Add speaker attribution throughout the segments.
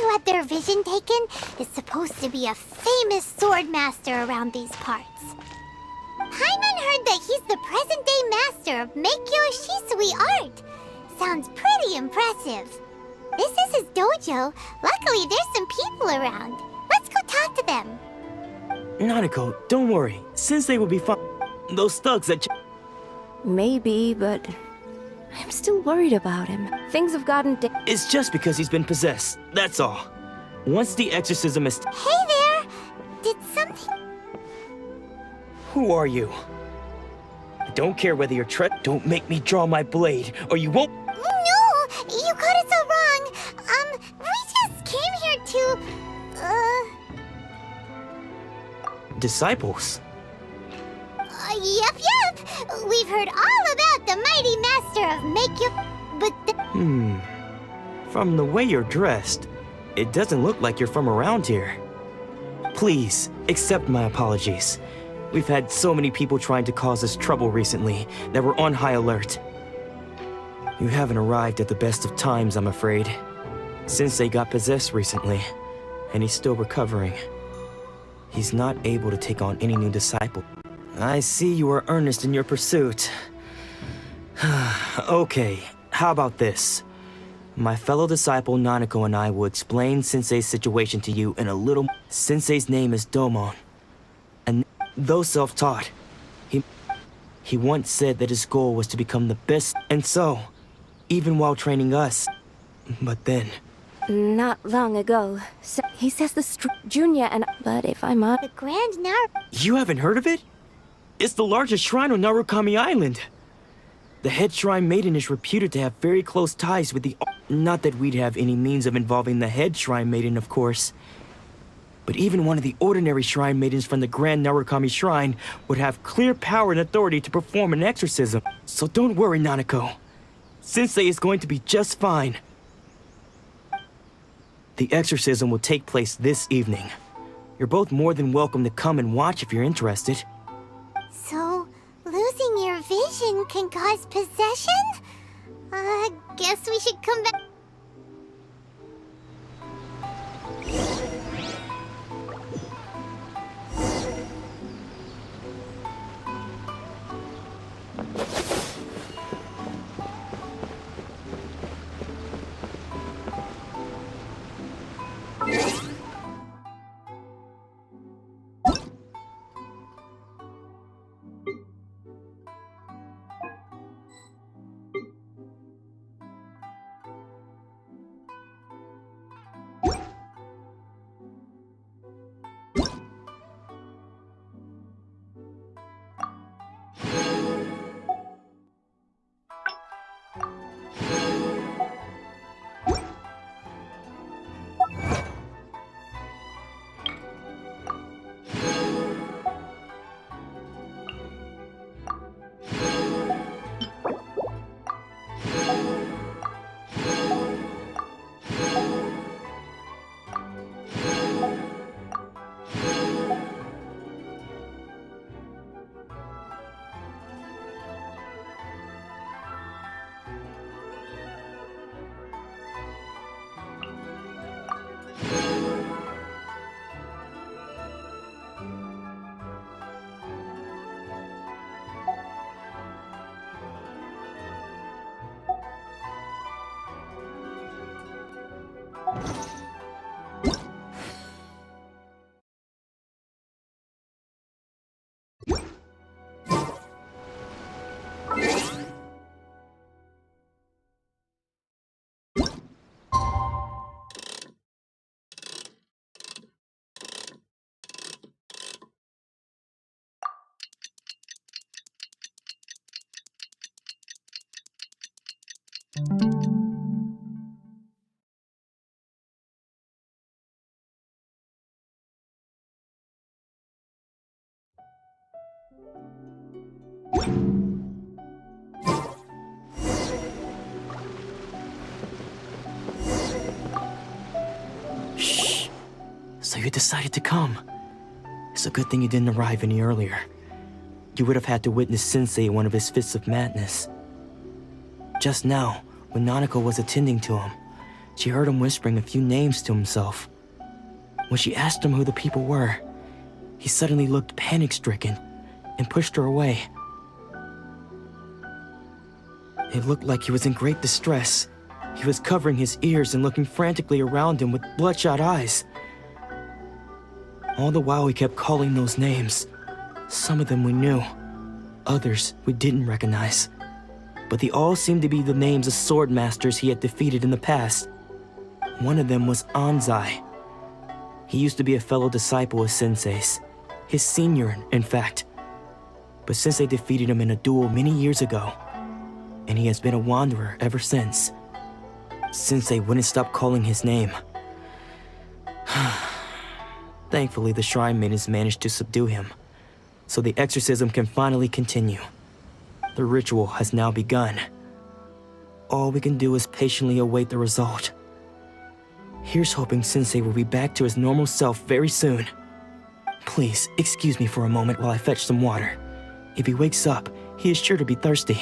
Speaker 1: who had their vision taken is supposed to be a famous sword master around these parts. Paimon heard that he's the present-day master of Meikyo Shisui art. Sounds pretty impressive. This is his dojo. Luckily, there's some people around. Let's go talk to them.
Speaker 2: Nanako, don't worry. Sensei will be fine. Those thugs that...
Speaker 3: Maybe, but I'm still worried about him. Things have gotten...
Speaker 2: It's just because he's been possessed, that's all. Once the exorcism is...
Speaker 1: Hey there! Did something...
Speaker 2: Who are you? I don't care whether you're Don't make me draw my blade, or you won't...
Speaker 1: No! You got it so wrong! We just came here to...
Speaker 2: Disciples?
Speaker 1: Yep. We've heard all about the mighty master of Meikyo, but
Speaker 2: From the way you're dressed, it doesn't look like you're from around here. Please, accept my apologies. We've had so many people trying to cause us trouble recently that we're on high alert. You haven't arrived at the best of times, I'm afraid. Sensei got possessed recently, and he's still recovering. He's not able to take on any new disciple. I see you are earnest in your pursuit. Okay, how about this? My fellow disciple Nanako and I will explain Sensei's situation to you in a little... Sensei's name is Domon. And though self-taught, he once said that his goal was to become the best. And so, even while training us, but then...
Speaker 3: Not long ago, so he says Junior and... But if I'm on...
Speaker 1: the Grand Naru...
Speaker 2: You haven't heard of it? It's the largest shrine on Narukami Island. The head shrine maiden is reputed to have very close ties with the... Not that we'd have any means of involving the head shrine maiden, of course. But even one of the ordinary shrine maidens from the Grand Narukami Shrine would have clear power and authority to perform an exorcism. So don't worry, Nanako. Sensei is going to be just fine. The exorcism will take place this evening. You're both more than welcome to come and watch if you're interested.
Speaker 1: So, losing your vision can cause possession? Guess we should come back...
Speaker 2: Shh. So you decided to come. It's a good thing you didn't arrive any earlier. You would have had to witness Sensei in one of his fits of madness. Just now, when Nanako was attending to him, she heard him whispering a few names to himself. When she asked him who the people were, he suddenly looked panic-stricken and pushed her away. It looked like he was in great distress. He was covering his ears and looking frantically around him with bloodshot eyes. All the while he kept calling those names. Some of them we knew, others we didn't recognize. But they all seemed to be the names of sword masters he had defeated in the past. One of them was Anzai. He used to be a fellow disciple of Sensei's, his senior, in fact. But Sensei defeated him in a duel many years ago, and he has been a wanderer ever since. Sensei wouldn't stop calling his name. Thankfully, the shrine maidens managed to subdue him, so the exorcism can finally continue. The ritual has now begun. All we can do is patiently await the result. Here's hoping Sensei will be back to his normal self very soon. Please, excuse me for a moment while I fetch some water. If he wakes up, he is sure to be thirsty.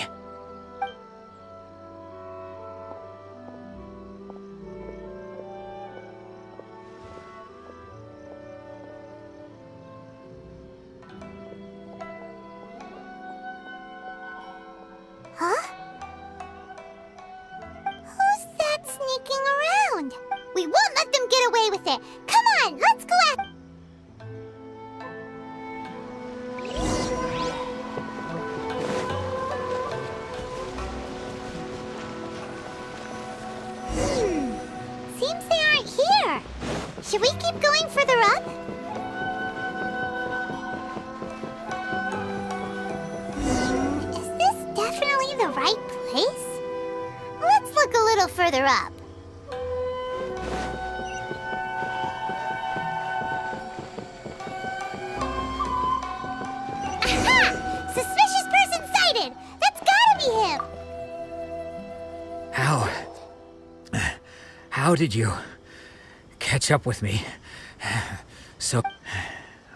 Speaker 1: Huh? Who's that sneaking around? We won't let them get away with it. Come on, let's go at... Seems they aren't here. Should we keep going further up? Is this definitely the right place? Let's look a little further up. Aha! Suspicious person sighted! That's gotta be him!
Speaker 4: How did you catch up with me? So,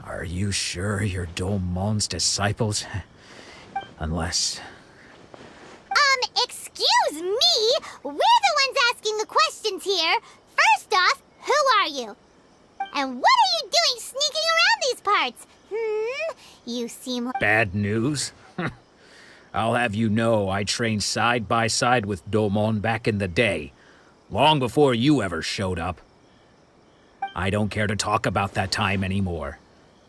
Speaker 4: are you sure you're Domon's disciples? Unless...
Speaker 1: Excuse me? We're the ones asking the questions here. First off, who are you? And what are you doing sneaking around these parts? You seem like...
Speaker 4: Bad news? I'll have you know I trained side by side with Domon back in the day, long before you ever showed up. I don't care to talk about that time anymore.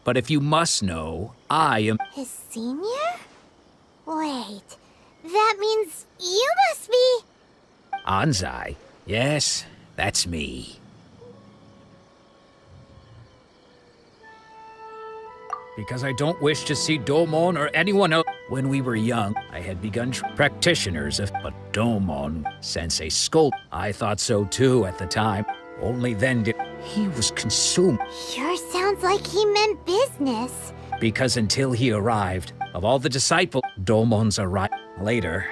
Speaker 4: But if you must know, I am...
Speaker 1: His senior? Wait, that means you must be...
Speaker 4: Anzai. Yes, that's me. Because I don't wish to see Domon or anyone else. When we were young, I had begun practitioners of... But Domon, Sensei scolded. I thought so too at the time. Only then did... He was consumed.
Speaker 1: Sure sounds like he meant business.
Speaker 4: Because until he arrived, of all the disciples, Domon's arrived later.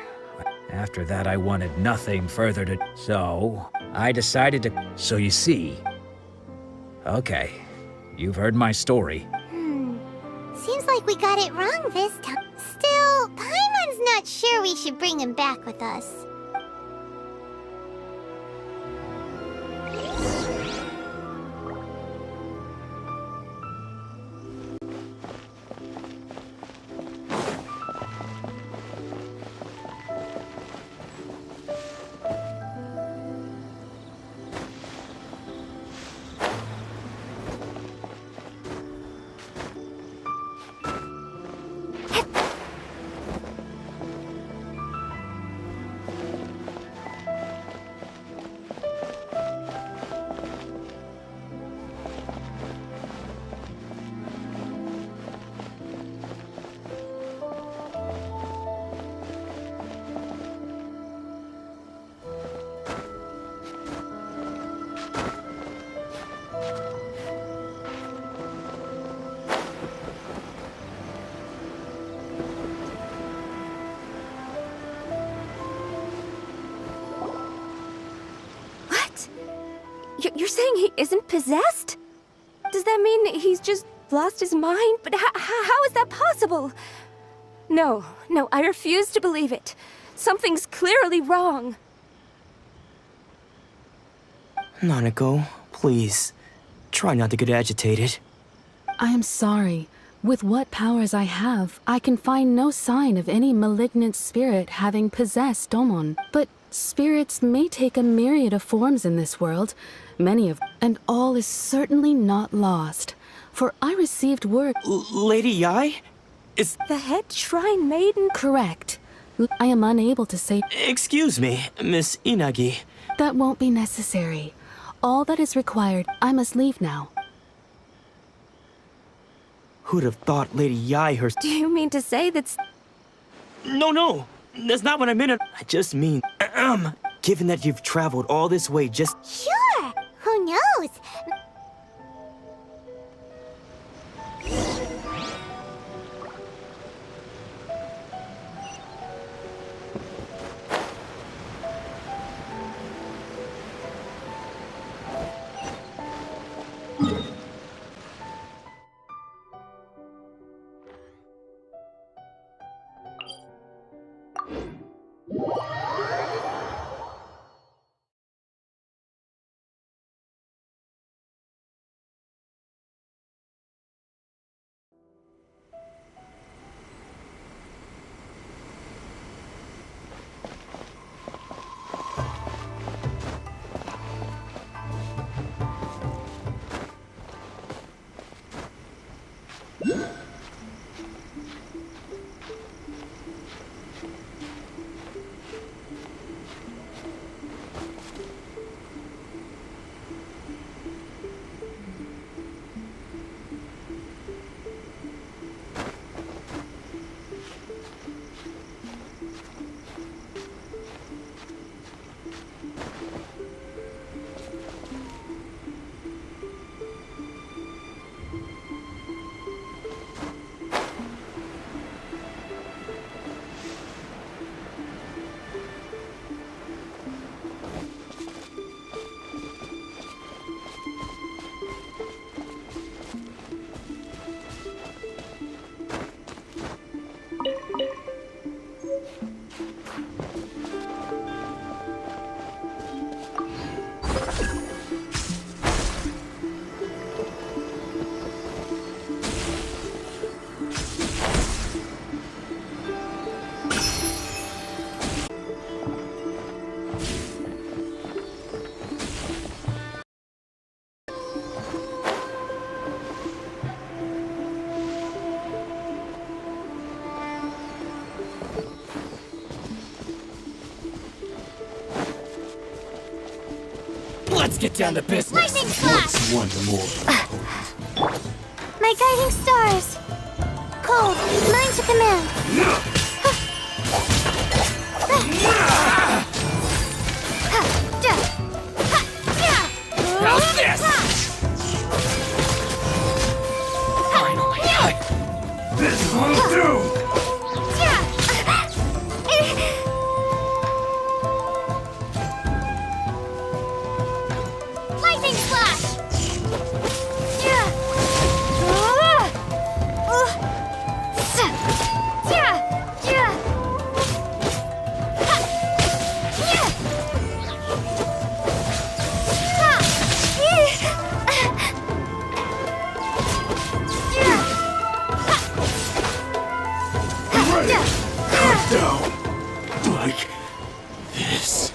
Speaker 4: After that, I wanted nothing further to... So, I decided to... So you see... Okay, you've heard my story.
Speaker 1: Seems like we got it wrong this time. Still, Paimon's not sure we should bring him back with us.
Speaker 3: You're saying he isn't possessed? Does that mean he's just lost his mind? But how is that possible? No, I refuse to believe it. Something's clearly wrong.
Speaker 2: Nanako, please. Try not to get agitated.
Speaker 5: I am sorry. With what powers I have, I can find no sign of any malignant spirit having possessed Domon. But spirits may take a myriad of forms in this world, and all is certainly not lost. For I received word—
Speaker 2: Lady Yai? Is...
Speaker 3: The head shrine maiden?
Speaker 5: Correct. I am unable to say—
Speaker 2: Excuse me, Miss Inagi.
Speaker 5: That won't be necessary. All that is required, I must leave now.
Speaker 2: Who'd have thought Lady Yai
Speaker 3: Do you mean to say that's...
Speaker 2: No, that's not what I meant. I just mean, given that you've traveled all this way just...
Speaker 1: Sure! Who knows?
Speaker 4: Let's get down to business.
Speaker 1: Lightning flash!
Speaker 4: One more.
Speaker 1: My guiding stars! Cold, mine to command!
Speaker 4: How's this? Finally. This won't do!
Speaker 1: Lightning flash!
Speaker 4: Down. Like this.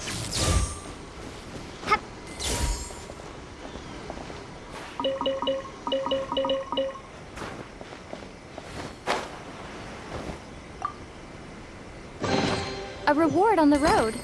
Speaker 3: A reward on the road.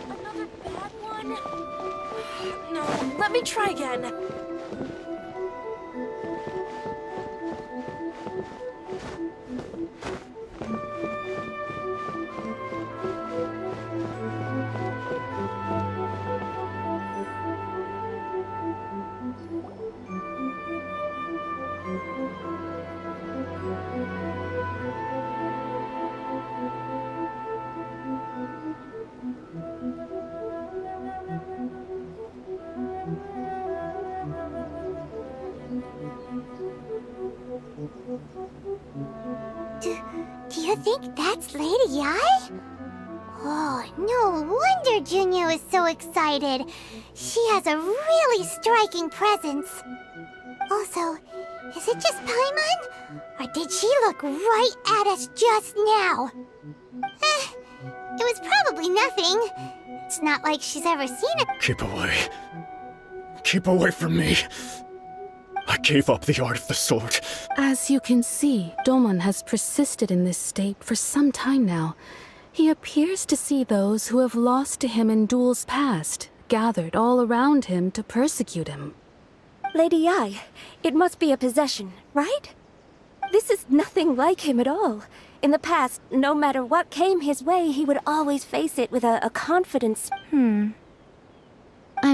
Speaker 3: Another bad one? No, let me try again.
Speaker 1: Do you think that's Lady Ai? Oh, no wonder Junyo is so excited. She has a really striking presence. Also, is it just Paimon? Or did she look right at us just now? It was probably nothing. It's not like she's ever seen it.
Speaker 6: Keep away. Keep away from me. I gave up the art of the sword.
Speaker 5: As you can see, Domon has persisted in this state for some time now. He appears to see those who have lost to him in duels past, gathered all around him to persecute him.
Speaker 3: Lady Ai, it must be a possession, right? This is nothing like him at all. In the past, no matter what came his way, he would always face it with a confidence.
Speaker 7: I'm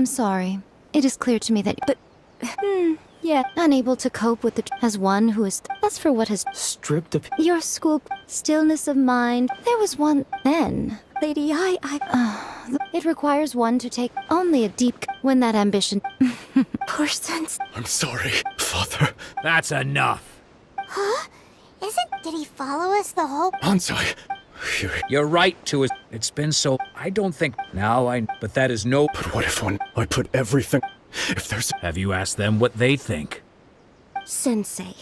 Speaker 7: sorry. It is clear to me that... But... yeah, unable to cope with as one who is... As for what has...
Speaker 2: Stripped of...
Speaker 7: Your school... Stillness of mind... There was one... Then...
Speaker 3: Lady Ai,
Speaker 7: it requires one to take only a deep... When that ambition...
Speaker 3: Poor sense.
Speaker 6: I'm sorry, Father.
Speaker 4: That's enough.
Speaker 1: Huh? Did he follow us the whole...
Speaker 6: Ansai.
Speaker 4: You're right to it. It's been so... I don't think... Now I... But that is no...
Speaker 6: But what if when I put everything... If there's...
Speaker 4: Have you asked them what they think?
Speaker 3: Sensei,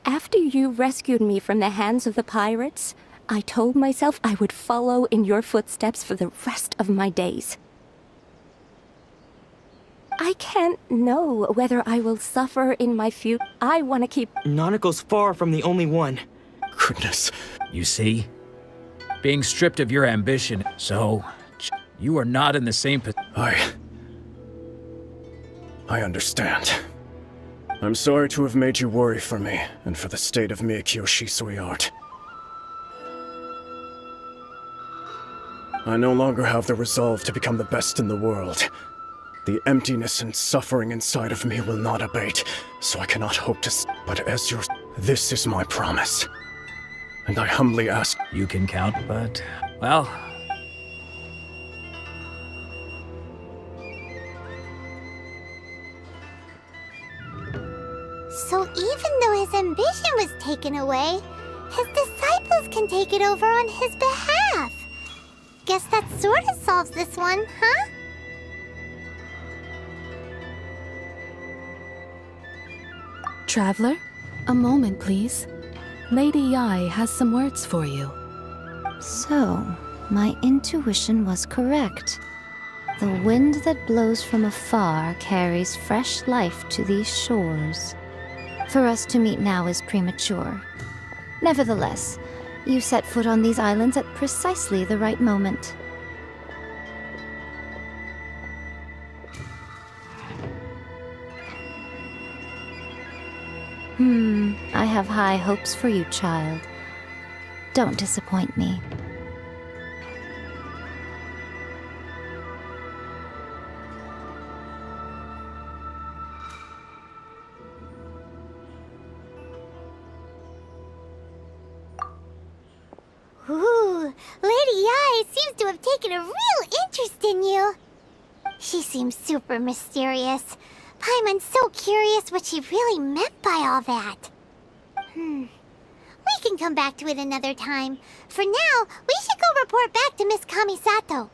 Speaker 3: after you rescued me from the hands of the pirates, I told myself I would follow in your footsteps for the rest of my days. I can't know whether I will suffer in my future. I want to keep...
Speaker 2: Nanako's far from the only one.
Speaker 6: Goodness.
Speaker 4: You see? Being stripped of your ambition, so... You are not in the same position.
Speaker 6: I understand. I'm sorry to have made you worry for me, and for the state of Miyakyo Shisui art. I no longer have the resolve to become the best in the world. The emptiness and suffering inside of me will not abate, so I cannot hope to... But as your... This is my promise. And I humbly ask...
Speaker 4: You can count, but... Well...
Speaker 1: So even though his ambition was taken away, his disciples can take it over on his behalf. Guess that sorta solves this one, huh?
Speaker 5: Traveler, a moment, please. Lady Ai has some words for you.
Speaker 7: So, my intuition was correct. The wind that blows from afar carries fresh life to these shores. For us to meet now is premature. Nevertheless, you set foot on these islands at precisely the right moment. I have high hopes for you, child. Don't disappoint me.
Speaker 1: Lady Ai seems to have taken a real interest in you. She seems super mysterious. Paimon's so curious what she really meant by all that. We can come back to it another time. For now, we should go report back to Miss Kamisato.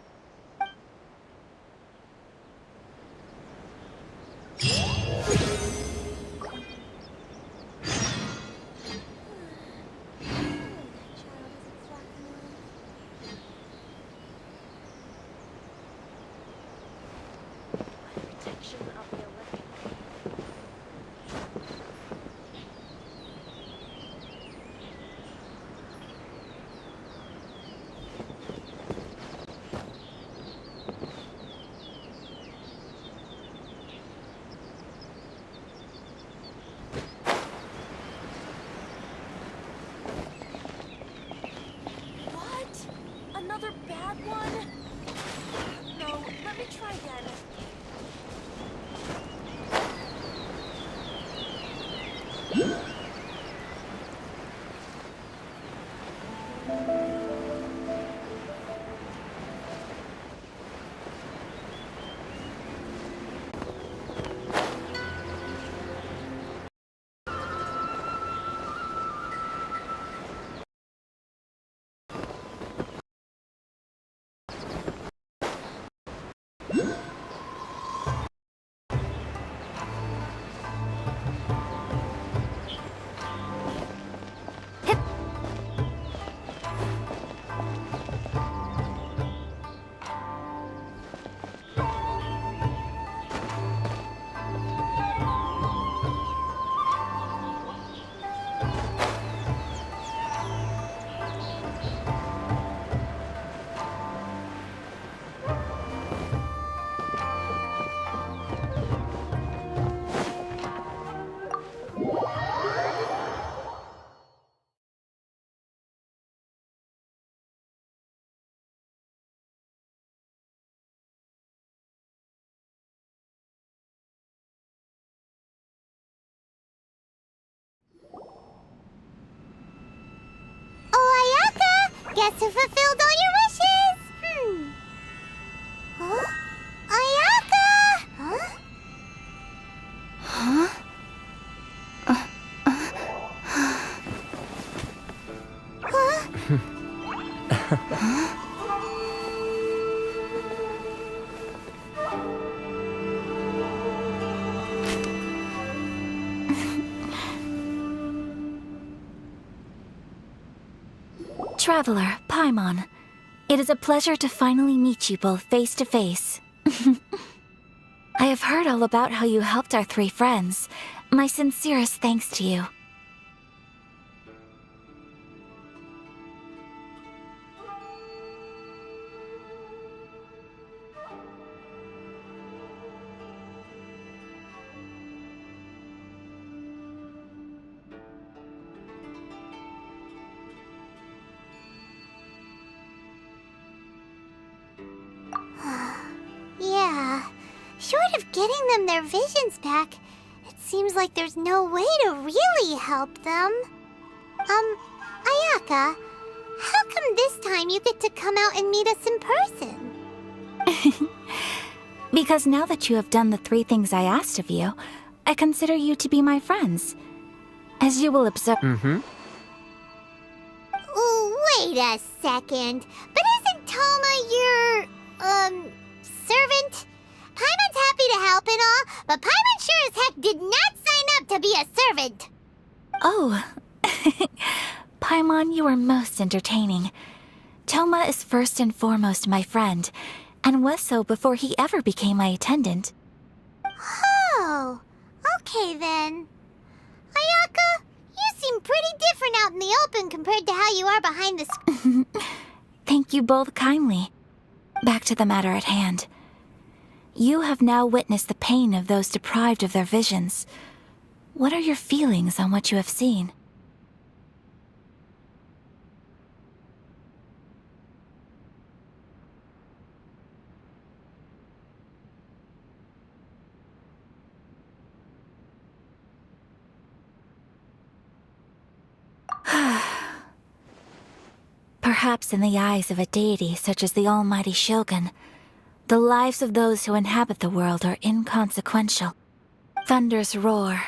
Speaker 3: Another bad one? No, let me try again.
Speaker 1: Oh, Ayaka! Guess who fulfilled all your wishes? Huh? Ayaka! Huh?
Speaker 7: Traveler, Paimon, it is a pleasure to finally meet you both face to face. I have heard all about how you helped our three friends. My sincerest thanks to you.
Speaker 1: Yeah. Short of getting them their visions back, it seems like there's no way to really help them. Ayaka, how come this time you get to come out and meet us in person?
Speaker 7: Because now that you have done the three things I asked of you, I consider you to be my friends. As you will observe...
Speaker 1: Wait a second. But isn't Toma your, servant? Paimon's happy to help and all, but Paimon sure as heck did not sign up to be a servant.
Speaker 7: Oh. Paimon, you are most entertaining. Toma is first and foremost my friend, and was so before he ever became my attendant.
Speaker 1: Oh, okay then. Ayaka, you seem pretty different out in the open compared to how you are behind the screen.
Speaker 7: Thank you both kindly. Back to the matter at hand. You have now witnessed the pain of those deprived of their visions. What are your feelings on what you have seen?
Speaker 8: Perhaps in the eyes of a deity such as the almighty Shogun, the lives of those who inhabit the world are inconsequential. Thunders roar,